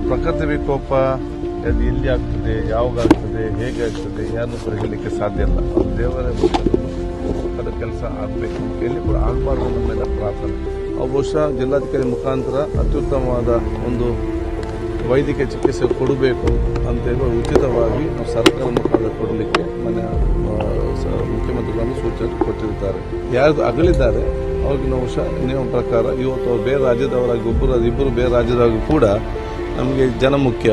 ಪ್ರಕೃತಿ ವಿಕೋಪ ಅದು ಎಲ್ಲಿ ಆಗ್ತದೆ, ಯಾವಾಗ ಆಗ್ತದೆ, ಹೇಗೆ ಆಗ್ತದೆ, ಯಾರನ್ನು ಕೂಡ ಹೇಳಲಿಕ್ಕೆ ಸಾಧ್ಯ ಇಲ್ಲ. ಅದು ದೇವರೇ ಅದರ ಕೆಲಸ ಆಗಬೇಕು, ಎಲ್ಲಿ ಕೂಡ ಆಗಬಾರ್ದು ನಮ್ಮೆಲ್ಲ ಪ್ರಾರ್ಥನೆ. ಬಹುಶಃ ಜಿಲ್ಲಾಧಿಕಾರಿ ಮುಖಾಂತರ ಅತ್ಯುತ್ತಮವಾದ ಒಂದು ವೈದ್ಯಕೀಯ ಚಿಕಿತ್ಸೆ ಕೊಡಬೇಕು ಅಂತೇಳಿ ಉಚಿತವಾಗಿ ನಾವು ಸರ್ಕಾರ ಮುಖಾಂತರ ಕೊಡಲಿಕ್ಕೆ ಮುಖ್ಯಮಂತ್ರಿಗಳನ್ನು ಸೂಚನೆ ಕೊಟ್ಟಿರ್ತಾರೆ. ಯಾರು ಅಗಲಿದ್ದಾರೆ ಅವ್ರಿಗೆ ಬಹುಶಃ ನಿಯಮ ಪ್ರಕಾರ ಇವತ್ತು ಬೇರೆ ರಾಜ್ಯದವರಾಗಿ ಇಬ್ಬರು ಬೇರೆ ರಾಜ್ಯದವರಾಗಿ ಕೂಡ ನಮಗೆ ಜನ ಮುಖ್ಯ.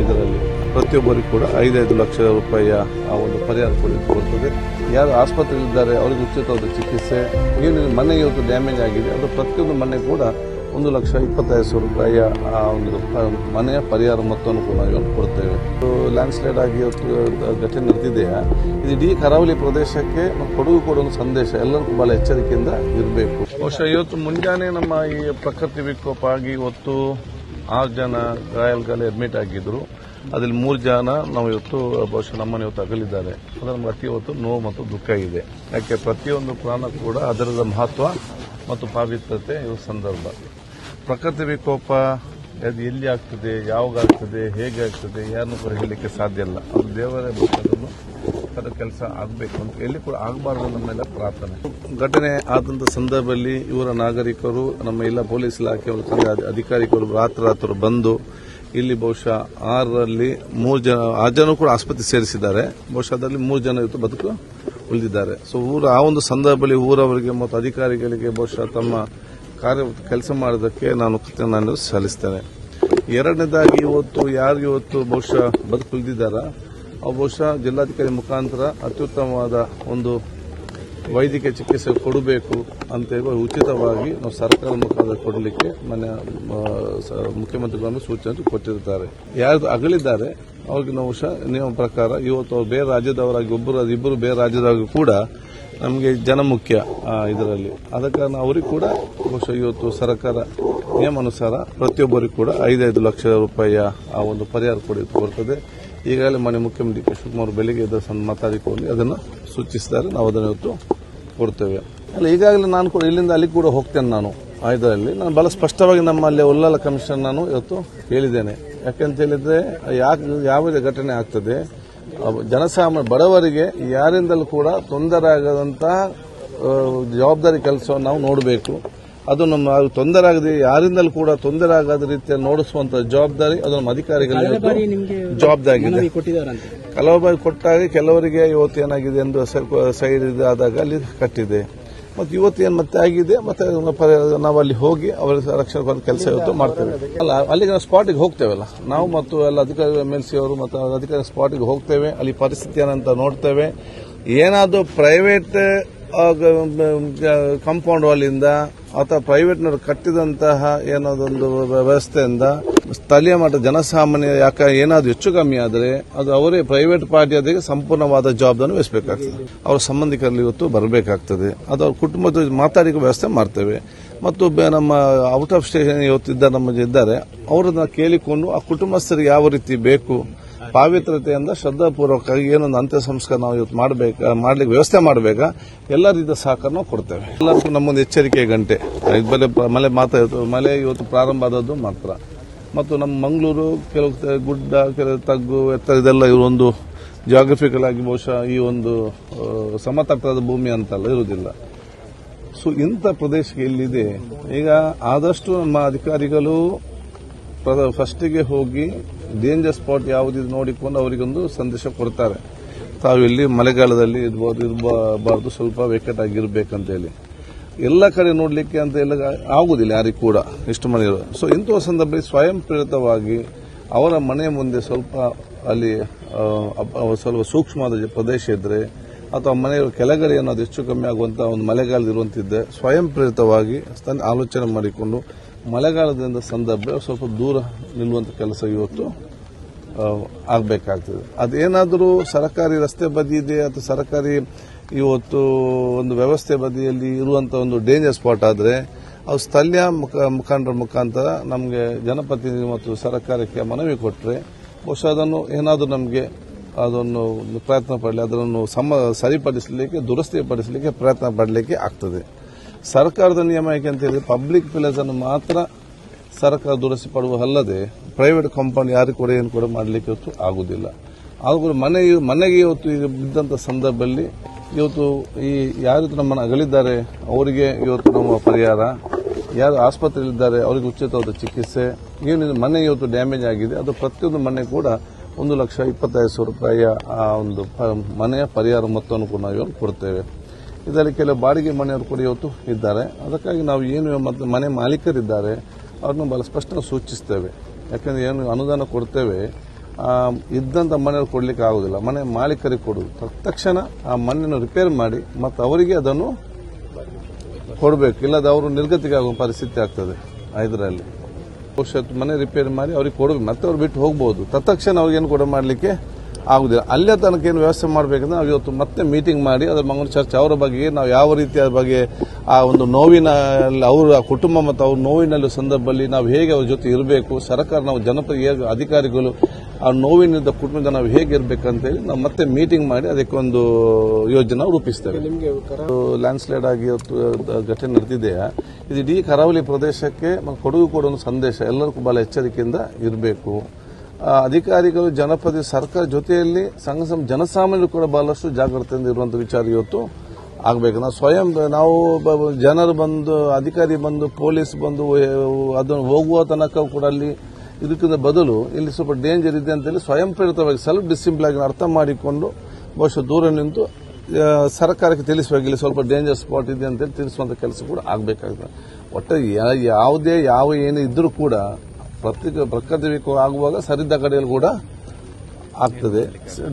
ಇದರಲ್ಲಿ ಪ್ರತಿಯೊಬ್ಬರಿಗೂ ಕೂಡ 5 ಲಕ್ಷ ರೂಪಾಯಿಯ ಆ ಒಂದು ಪರಿಹಾರ ಕೊಡ್ತದೆ. ಯಾರು ಆಸ್ಪತ್ರೆಯಲ್ಲಿದ್ದಾರೆ ಅವರಿಗೆ ಉಚಿತವಾದ ಚಿಕಿತ್ಸೆ. ಏನು ಮನೆ ಇವತ್ತು ಡ್ಯಾಮೇಜ್ ಆಗಿದೆ ಅದು ಪ್ರತಿಯೊಂದು ಮನೆ ಕೂಡ 1,25,000 ರೂಪಾಯಿಯ ಆ ಒಂದು ಮನೆಯ ಪರಿಹಾರ ಮೊತ್ತವನ್ನು ಕೂಡ ನಾವು ಕೊಡ್ತೇವೆ. ಲ್ಯಾಂಡ್ ಸ್ಲೈಡ್ ಆಗಿ ಘಟನೆ ನಡೆದಿದೆಯಾ, ಇದು ಇಡೀ ಕರಾವಳಿ ಪ್ರದೇಶಕ್ಕೆ ಕೊಡಗು ಕೂಡ ಒಂದು ಸಂದೇಶ, ಎಲ್ಲರಿಗೂ ಬಹಳ ಎಚ್ಚರಿಕೆಯಿಂದ ಇರಬೇಕು. ಬಹುಶಃ ಇವತ್ತು ಮುಂಜಾನೆ ನಮ್ಮ ಈ ಪ್ರಕೃತಿ ವಿಕೋಪ ಆಗಿ ಇವತ್ತು 6 ಜನ ಗಾಯಾಳುಗಳು ಅಡ್ಮಿಟ್ ಆಗಿದ್ರು. ಅದರಲ್ಲಿ 3 ಜನ ನಾವು ಇವತ್ತು ಬಹುಶಃ ನಮ್ಮನ್ನು ಇವತ್ತು ಅಗಲಿದ್ದಾರೆ. ಅದು ನಮ್ಗೆ ಅತಿ ಇವತ್ತು ನೋವು ಮತ್ತು ದುಃಖ ಇದೆ. ಯಾಕೆ ಪ್ರತಿಯೊಂದು ಪ್ರಾಣ ಕೂಡ ಅದರದ ಮಹತ್ವ ಮತ್ತು ಪಾವಿತ್ರತೆ ಇರುವ ಸಂದರ್ಭ. ಪ್ರಕೃತಿ ವಿಕೋಪ ಅದು ಎಲ್ಲಿ ಆಗ್ತದೆ, ಯಾವಾಗ ಆಗ್ತದೆ, ಹೇಗೆ ಆಗ್ತದೆ, ಯಾರನ್ನು ಕೂಡ ಹೇಳಲಿಕ್ಕೆ ಸಾಧ್ಯ ಇಲ್ಲ. ಅದು ದೇವರೇ ಅದರ ಕೆಲಸ ಆಗಬೇಕು ಅಂತ ಎಲ್ಲಿ ಕೂಡ ಆಗಬಾರ್ದು ನಮ್ಮೆಲ್ಲ ಪ್ರಾರ್ಥನೆ. ಘಟನೆ ಆದಂಥ ಸಂದರ್ಭದಲ್ಲಿ ಇವರ ನಾಗರಿಕರು, ನಮ್ಮ ಎಲ್ಲ ಪೊಲೀಸ್ ಇಲಾಖೆ ಅಧಿಕಾರಿಗಳು ರಾತ್ರಿ ಬಂದು ಇಲ್ಲಿ ಬಹುಶಃ 6ರಲ್ಲಿ 6 ಜನ ಕೂಡ ಆಸ್ಪತ್ರೆ ಸೇರಿಸಿದ್ದಾರೆ. ಬಹುಶಃ ಅದರಲ್ಲಿ 3 ಜನ ಇವತ್ತು ಬದುಕು ಉಳಿದಿದ್ದಾರೆ. ಸೊ ಆ ಒಂದು ಸಂದರ್ಭದಲ್ಲಿ ಊರವರಿಗೆ ಮತ್ತು ಅಧಿಕಾರಿಗಳಿಗೆ ಬಹುಶಃ ತಮ್ಮ ಕೆಲಸ ಮಾಡೋದಕ್ಕೆ ನಾನು ಸಲ್ಲಿಸ್ತೇನೆ. ಎರಡನೇದಾಗಿ ಯಾರಿಗೆ ಇವತ್ತು ಬಹುಶಃ ಬದುಕು ಉಳಿದಿದ್ದಾರ ಬಹುಶಃ ಜಿಲ್ಲಾಧಿಕಾರಿ ಮುಖಾಂತರ ಅತ್ಯುತ್ತಮವಾದ ಒಂದು ವೈದ್ಯಕೀಯ ಚಿಕಿತ್ಸೆ ಕೊಡಬೇಕು ಅಂತೇಳಿ ಉಚಿತವಾಗಿ ನಾವು ಸರ್ಕಾರ ಮುಖಾಂತರ ಕೊಡಲಿಕ್ಕೆ ಮುಖ್ಯಮಂತ್ರಿಗಳನ್ನು ಸೂಚನೆ ಕೊಟ್ಟಿರ್ತಾರೆ. ಯಾರು ಅಗಲಿದ್ದಾರೆ ಅವ್ರಿಗೆ ನಾವು ನಿಯಮ ಪ್ರಕಾರ ಇವತ್ತು ಬೇರೆ ರಾಜ್ಯದವರಾಗಿ ಇಬ್ಬರು ಬೇರೆ ರಾಜ್ಯದವರಾಗಿ ಕೂಡ ನಮಗೆ ಜನ ಮುಖ್ಯ. ಇದರಲ್ಲಿ ಆದ ಕಾರಣ ಅವರಿಗೆ ಕೂಡ ಬಹುಶಃ ಇವತ್ತು ಸರ್ಕಾರ ನಿಯಮಾನುಸಾರ ಪ್ರತಿಯೊಬ್ಬರಿಗೂ ಕೂಡ 5 ಲಕ್ಷ ರೂಪಾಯಿಯ ಆ ಒಂದು ಪರಿಹಾರ ಕೊಡ್ತದೆ. ಈಗಾಗಲೇ ಮುಖ್ಯಮಂತ್ರಿ ಕೆ. ಶಿವಕುಮಾರ್ ಬೆಳಿಗ್ಗೆ ಮಾತಾಡಿಕೊಂಡು ಅದನ್ನು ಸೂಚಿಸಿದ್ದಾರೆ. ನಾವು ಅದನ್ನು ಇವತ್ತು ಕೊಡ್ತೇವೆ. ಈಗಾಗಲೇ ನಾನು ಕೂಡ ಇಲ್ಲಿಂದ ಅಲ್ಲಿ ಕೂಡ ಹೋಗ್ತೇನೆ. ಇದರಲ್ಲಿ ನಾನು ಬಹಳ ಸ್ಪಷ್ಟವಾಗಿ ನಮ್ಮಲ್ಲಿ ಉಲ್ಲಾಲ ಕಮಿಷನ್ ನಾನು ಇವತ್ತು ಹೇಳಿದ್ದೇನೆ. ಯಾಕೆಂತ ಹೇಳಿದ್ರೆ ಯಾವುದೇ ಘಟನೆ ಆಗ್ತದೆ ಜನಸಾಮಾನ್ಯ ಬಡವರಿಗೆ ಯಾರಿಂದಲೂ ಕೂಡ ತೊಂದರೆ ಆಗದಂತಹ ಜವಾಬ್ದಾರಿ ಕೆಲಸವನ್ನು ನಾವು ನೋಡಬೇಕು. ಅದು ನಮ್ಮ ತೊಂದರೆ ಆಗದೆ ಯಾರಿಂದಲೂ ಕೂಡ ತೊಂದರೆ ಆಗದ ರೀತಿಯಲ್ಲಿ ನೋಡಿಸುವಂತಹ ಜವಾಬ್ದಾರಿ ಅದು ನಮ್ಮ ಅಧಿಕಾರಿಗಳಿಗೆ ಜವಾಬ್ದಾರಿ ಇದೆ. ಕೆಲವು ಬಾರಿ ಕೊಟ್ಟಾಗ ಕೆಲವರಿಗೆ ಇವತ್ತು ಏನಾಗಿದೆ ಎಂದು ಸೈಡ್ ಆದಾಗ ಅಲ್ಲಿ ಕಟ್ಟಿದೆ. ಮತ್ತು ಇವತ್ತೇನು ಮತ್ತೆ ಆಗಿದೆ, ಮತ್ತೆ ನಾವು ಅಲ್ಲಿ ಹೋಗಿ ಅವರ ರಕ್ಷಣೆ ಕೆಲಸ ಇವತ್ತು ಮಾಡ್ತೇವೆ. ಅಲ್ಲಿಗೆ ನಾವು ಸ್ಪಾಟಿಗೆ ಹೋಗ್ತೇವಲ್ಲ ನಾವು ಮತ್ತು ಎಲ್ಲ ಅಧಿಕಾರಿ MLC ಅವರು ಮತ್ತು ಅಧಿಕಾರಿ ಸ್ಪಾಟಿಗೆ ಹೋಗ್ತೇವೆ. ಅಲ್ಲಿ ಪರಿಸ್ಥಿತಿ ಏನಂತ ನೋಡ್ತೇವೆ. ಏನಾದರೂ ಪ್ರೈವೇಟ್ ಕಾಂಪೌಂಡ್ ವಾಲಿಂದ ಅಥವಾ ಪ್ರೈವೇಟ್ನವರು ಕಟ್ಟಿದಂತಹ ಏನಾದೊಂದು ವ್ಯವಸ್ಥೆಯಿಂದ ಸ್ಥಳೀಯ ಮಟ್ಟ ಜನಸಾಮಾನ್ಯ ಏನಾದರೂ ಹೆಚ್ಚು ಕಮ್ಮಿ ಆದರೆ ಅದು ಅವರೇ ಪ್ರೈವೇಟ್ ಪಾರ್ಟಿ ಅದಕ್ಕೆ ಸಂಪೂರ್ಣವಾದ ಜವಾಬ್ದಾರಿ ವಹಿಸಬೇಕಾಗ್ತದೆ. ಅವರ ಸಂಬಂಧಿಕರಲ್ಲಿ ಇವತ್ತು ಬರಬೇಕಾಗ್ತದೆ. ಅದು ಅವ್ರ ಕುಟುಂಬದ ಮಾತಾಡಿ ವ್ಯವಸ್ಥೆ ಮಾಡ್ತೇವೆ. ಮತ್ತು ನಮ್ಮ ಔಟ್ ಆಫ್ ಸ್ಟೇಷನ್ ಇವತ್ತು ಇದ್ದಾರೆ ಅವರನ್ನ ಕೇಳಿಕೊಂಡು ಆ ಕುಟುಂಬಸ್ಥರಿಗೆ ಯಾವ ರೀತಿ ಬೇಕು ಪಾವಿತ್ರತೆಯಿಂದ ಶ್ರದ್ಧಾಪೂರ್ವಕವಾಗಿ ಏನೊಂದು ಅಂತ್ಯ ಸಂಸ್ಕಾರ ನಾವು ಇವತ್ತು ಮಾಡ್ಲಿಕ್ಕೆ ವ್ಯವಸ್ಥೆ ಮಾಡಬೇಕಾ ಎಲ್ಲ ರೀತಿಯ ಸಹಕಾರ ನಾವು ಕೊಡ್ತೇವೆ. ಎಲ್ಲರಿಗೂ ನಮ್ಮೊಂದು ಎಚ್ಚರಿಕೆ ಗಂಟೆ ಮಳೆ ಇವತ್ತು ಪ್ರಾರಂಭ ಆದದ್ದು ಮಾತ್ರ. ಮತ್ತು ನಮ್ಮ ಮಂಗಳೂರು ಕೆಲವು ಗುಡ್ಡ, ಕೆಲವು ತಗ್ಗು, ಎತ್ತರ ಇದೆಲ್ಲ ಇವರೊಂದು ಜಾಗ್ರಫಿಕಲ್ ಆಗಿ ಬಹುಶಃ ಈ ಒಂದು ಸಮತಟ್ಟಾದ ಭೂಮಿ ಅಂತಲ್ಲ ಇರುವುದಿಲ್ಲ. ಸೊ ಇಂಥ ಪ್ರದೇಶಕ್ಕೆ ಎಲ್ಲಿದೆ ಈಗ ಆದಷ್ಟು ನಮ್ಮ ಅಧಿಕಾರಿಗಳು ಫಸ್ಟಿಗೆ ಹೋಗಿ ಡೇಂಜರ್ ಸ್ಪಾಟ್ ಯಾವುದಿದೆ ನೋಡಿಕೊಂಡು ಅವರಿಗೊಂದು ಸಂದೇಶ ಕೊಡ್ತಾರೆ. ತಾವು ಇಲ್ಲಿ ಮಳೆಗಾಲದಲ್ಲಿ ಇರಬಾರ್ದು, ಸ್ವಲ್ಪ ವೇಕೆಟ್ ಆಗಿರ್ಬೇಕಂತ ಹೇಳಿ. ಎಲ್ಲ ಕಡೆ ನೋಡಲಿಕ್ಕೆ ಅಂತ ಎಲ್ಲ ಆಗುದಿಲ್ಲ ಯಾರಿಗೂ ಕೂಡ ಇಷ್ಟು ಮನೆ ಇರೋದು. ಸೊ ಇಂತಹ ಸಂದರ್ಭದಲ್ಲಿ ಸ್ವಯಂ ಪ್ರೇರಿತವಾಗಿ ಅವರ ಮನೆ ಮುಂದೆ ಸ್ವಲ್ಪ ಅಲ್ಲಿ ಸ್ವಲ್ಪ ಸೂಕ್ಷ್ಮವಾದ ಪ್ರದೇಶ ಇದ್ರೆ ಅಥವಾ ಮನೆಯ ಕೆಳಗಡೆ ಏನಾದ್ರು ಹೆಚ್ಚು ಕಮ್ಮಿ ಆಗುವಂತಹ ಒಂದು ಮಳೆಗಾಲದ ಇರುವಂತಿದ್ದೆ ಸ್ವಯಂ ಪ್ರೇರಿತವಾಗಿ ಆಲೋಚನೆ ಮಾಡಿಕೊಂಡು ಮಳೆಗಾಲದಿಂದ ಸಂದರ್ಭ ಸ್ವಲ್ಪ ದೂರ ನಿಲ್ಲುವಂತ ಕೆಲಸ ಇವತ್ತು ಆಗಬೇಕಾಗ್ತದೆ. ಅದೇನಾದರೂ ಸರ್ಕಾರಿ ರಸ್ತೆ ಬದಿ ಇದೆ ಅಥವಾ ಸರ್ಕಾರಿ ಇವತ್ತು ಒಂದು ವ್ಯವಸ್ಥೆ ಬದಿಯಲ್ಲಿ ಇರುವಂತಹ ಒಂದು ಡೇಂಜರ್ ಸ್ಪಾಟ್ ಆದರೆ ಅದು ಸ್ಥಳೀಯ ಮುಖಂಡರ ಮುಖಾಂತರ ನಮಗೆ ಜನಪ್ರತಿನಿಧಿ ಮತ್ತು ಸರ್ಕಾರಕ್ಕೆ ಮನವಿ ಕೊಟ್ಟರೆ ಬಹುಶಃ ಅದನ್ನು ಏನಾದರೂ ನಮಗೆ ಅದನ್ನು ಪ್ರಯತ್ನ ಪಡಲಿ, ಅದನ್ನು ಸರಿಪಡಿಸಲಿಕ್ಕೆ ದುರಸ್ತಿಪಡಿಸಲಿಕ್ಕೆ ಪ್ರಯತ್ನ ಪಡಲಿಕ್ಕೆ ಆಗ್ತದೆ. ಸರ್ಕಾರದ ನಿಯಮ ಏಕೆ ಅಂತ ಹೇಳಿದ್ರೆ ಪಬ್ಲಿಕ್ ಪ್ಲೇಸ್ ಅನ್ನು ಮಾತ್ರ ಸರ್ಕಾರ ದುರಸ್ತಿ ಪಡುವ ಅಲ್ಲದೆ ಪ್ರೈವೇಟ್ ಕಾಂಪೌಂಡ್ ಯಾರು ಕೂಡ ಏನು ಕೂಡ ಮಾಡಲಿಕ್ಕೆ ಇವತ್ತು ಆಗುವುದಿಲ್ಲ. ಆದರೂ ಮನೆಗೆ ಇವತ್ತು ಈಗ ಬಿದ್ದಂಥ ಸಂದರ್ಭದಲ್ಲಿ ಇವತ್ತು ಈ ಯಾರು ನಮ್ಮನ್ನು ಅಗಲಿದ್ದಾರೆ ಅವರಿಗೆ ಇವತ್ತು ನಮ್ಮ ಪರಿಹಾರ, ಯಾರು ಆಸ್ಪತ್ರೆಯಲ್ಲಿದ್ದಾರೆ ಅವರಿಗೆ ಉಚಿತವಾದ ಚಿಕಿತ್ಸೆ, ಏನು ಮನೆ ಇವತ್ತು ಡ್ಯಾಮೇಜ್ ಆಗಿದೆ ಅದು ಪ್ರತಿಯೊಂದು ಮನೆ ಕೂಡ 1,25,000 ರೂಪಾಯಿಯ ಒಂದು ಮನೆಯ ಪರಿಹಾರ ಮೊತ್ತವನ್ನು ಕೂಡ ನಾವು ಇವಾಗ ಕೊಡ್ತೇವೆ. ಇದರಲ್ಲಿ ಕೆಲವು ಬಾಡಿಗೆ ಮನೆಯವರು ಕೂಡ ಇವತ್ತು ಇದ್ದಾರೆ. ಅದಕ್ಕಾಗಿ ನಾವು ಏನು ಮತ್ತು ಮನೆ ಮಾಲೀಕರಿದ್ದಾರೆ ಅವ್ರನ್ನ ಬಹಳ ಸ್ಪಷ್ಟ ಸೂಚಿಸ್ತೇವೆ. ಯಾಕಂದರೆ ಏನು ಅನುದಾನ ಕೊಡ್ತೇವೆ ಇದ್ದಂಥ ಮನೆಯವರು ಕೊಡಲಿಕ್ಕೆ ಆಗೋದಿಲ್ಲ, ಮನೆ ಮಾಲೀಕರಿಗೆ ಕೊಡೋದು. ತಕ್ಷಣ ಆ ಮನೆಯನ್ನು ರಿಪೇರ್ ಮಾಡಿ ಮತ್ತು ಅವರಿಗೆ ಅದನ್ನು ಕೊಡಬೇಕು, ಇಲ್ಲದ ಅವರು ನಿರ್ಗತಿಗೆ ಆಗುವ ಪರಿಸ್ಥಿತಿ ಆಗ್ತದೆ. ಇದರಲ್ಲಿ ಮನೆ ರಿಪೇರಿ ಮಾಡಿ ಅವ್ರಿಗೆ ಕೊಡಬೇಕು, ಮತ್ತೆ ಅವ್ರು ಬಿಟ್ಟು ಹೋಗ್ಬೋದು. ತತ್ಕ್ಷಣ ಅವ್ರಿಗೇನು ಕೂಡ ಮಾಡಲಿಕ್ಕೆ ಆಗುದಿಲ್ಲ. ಅಲ್ಲೇ ತನಕ ಏನು ವ್ಯವಸ್ಥೆ ಮಾಡಬೇಕಂದ್ರೆ ನಾವು ಇವತ್ತು ಮತ್ತೆ ಮೀಟಿಂಗ್ ಮಾಡಿ ಅದರ ಮಂಗಳೂರು ಚರ್ಚೆ ಅವರ ಬಗ್ಗೆ ನಾವು ಯಾವ ರೀತಿಯ ಬಗ್ಗೆ ಆ ಒಂದು ನೋವಿನಲ್ಲಿ ಅವರ ಕುಟುಂಬ ಮತ್ತು ಅವ್ರ ನೋವಿನಲ್ಲಿ ಸಂದರ್ಭದಲ್ಲಿ ನಾವು ಹೇಗೆ ಅವ್ರ ಜೊತೆ ಇರಬೇಕು, ಸರ್ಕಾರ ನಾವು ಜನಪ್ರತಿನಿಧಿ ಅಧಿಕಾರಿಗಳು ಆ ನೋವಿನಿಂದ ಕುಟುಂಬದ ನಾವು ಹೇಗೆ ಇರಬೇಕಂತೇಳಿ ನಾವು ಮತ್ತೆ ಮೀಟಿಂಗ್ ಮಾಡಿ ಅದಕ್ಕೆ ಒಂದು ಯೋಜನೆ ರೂಪಿಸ್ತೇವೆ. ಲ್ಯಾಂಡ್ ಸ್ಲೈಡ್ ಆಗಿ ಘಟನೆ ನಡೆದಿದೆಯಾ, ಇದು ಇಡೀ ಕರಾವಳಿ ಪ್ರದೇಶಕ್ಕೆ ಕೊಡಗು ಕೂಡ ಒಂದು ಸಂದೇಶ, ಎಲ್ಲರಿಗೂ ಬಹಳ ಎಚ್ಚರಿಕೆಯಿಂದ ಇರಬೇಕು. ಅಧಿಕಾರಿಗಳು ಜನಪ್ರತಿನಿಧಿ ಸರ್ಕಾರ ಜೊತೆಯಲ್ಲಿ ಜನಸಾಮಾನ್ಯರು ಕೂಡ ಬಹಳಷ್ಟು ಜಾಗೃತಿಯಿಂದ ಇರುವಂತಹ ವಿಚಾರ ಇವತ್ತು ಆಗಬೇಕು. ನಾವು ಸ್ವಯಂ ನಾವು ಜನರು ಬಂದು ಅಧಿಕಾರಿ ಬಂದು ಪೊಲೀಸ್ ಬಂದು ಅದನ್ನು ಹೋಗುವ ತನಕ ಕೂಡ ಅಲ್ಲಿ ಇದಕ್ಕಿಂತ ಬದಲು ಇಲ್ಲಿ ಸ್ವಲ್ಪ ಡೇಂಜರ್ ಇದೆ ಅಂತೇಳಿ ಸ್ವಯಂ ಪ್ರೇರಿತವಾಗಿ ಸೆಲ್ಫ್ ಡಿಸಿಪ್ಲಿನ್ ಆಗಿ ಅರ್ಥ ಮಾಡಿಕೊಂಡು ಬಹುಶಃ ದೂರ ನಿಂತು ಸರ್ಕಾರಕ್ಕೆ ತಿಳಿಸುವಾಗ ಇಲ್ಲಿ ಸ್ವಲ್ಪ ಡೇಂಜರ್ ಸ್ಪಾಟ್ ಇದೆ ಅಂತೇಳಿ ತಿಳಿಸುವಂತ ಕೆಲಸ ಕೂಡ ಆಗಬೇಕಾಗ್ತದೆ. ಒಟ್ಟು ಯಾವುದೇ ಏನು ಇದ್ರೂ ಕೂಡ ಪ್ರಕೃತಿ ವಿಕೋಪ ಆಗುವಾಗ ಸರಿದ ಕಡೆಯಲ್ಲಿ ಕೂಡ ಆಗ್ತದೆ,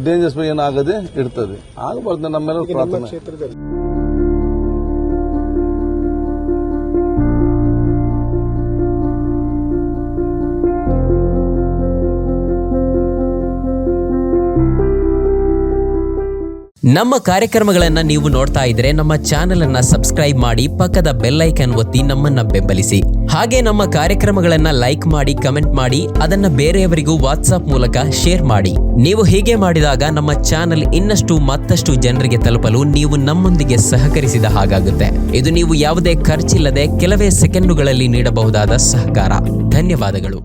ಡೇಂಜರ್ಸ್ ಏನಾಗದೆ ಇರ್ತದೆ. ಆಗಬಾರ್ದು ನಮ್ಮೆಲ್ಲರೂ ಪ್ರಾರ್ಥನೆ. ನಮ್ಮ ಕಾರ್ಯಕ್ರಮಗಳನ್ನು ನೀವು ನೋಡ್ತಾ ಇದ್ರೆ ನಮ್ಮ ಚಾನೆಲ್ ಅನ್ನ ಸಬ್ಸ್ಕ್ರೈಬ್ ಮಾಡಿ, ಪಕ್ಕದ ಬೆಲ್ ಐಕಾನ್ ಒತ್ತಿ ನಮ್ಮನ್ನ ಬೆಂಬಲಿಸಿ. ಹಾಗೆ ನಮ್ಮ ಕಾರ್ಯಕ್ರಮಗಳನ್ನ ಲೈಕ್ ಮಾಡಿ, ಕಮೆಂಟ್ ಮಾಡಿ, ಅದನ್ನ ಬೇರೆಯವರಿಗೂ ವಾಟ್ಸ್ಆಪ್ ಮೂಲಕ ಶೇರ್ ಮಾಡಿ. ನೀವು ಹೀಗೆ ಮಾಡಿದಾಗ ನಮ್ಮ ಚಾನೆಲ್ ಇನ್ನಷ್ಟು ಮತ್ತಷ್ಟು ಜನರಿಗೆ ತಲುಪಲು ನೀವು ನಮ್ಮೊಂದಿಗೆ ಸಹಕರಿಸಿದ ಹಾಗಾಗುತ್ತೆ. ಇದು ನೀವು ಯಾವುದೇ ಖರ್ಚಿಲ್ಲದೆ ಕೆಲವೇ ಸೆಕೆಂಡುಗಳಲ್ಲಿ ನೀಡಬಹುದಾದ ಸಹಕಾರ. ಧನ್ಯವಾದಗಳು.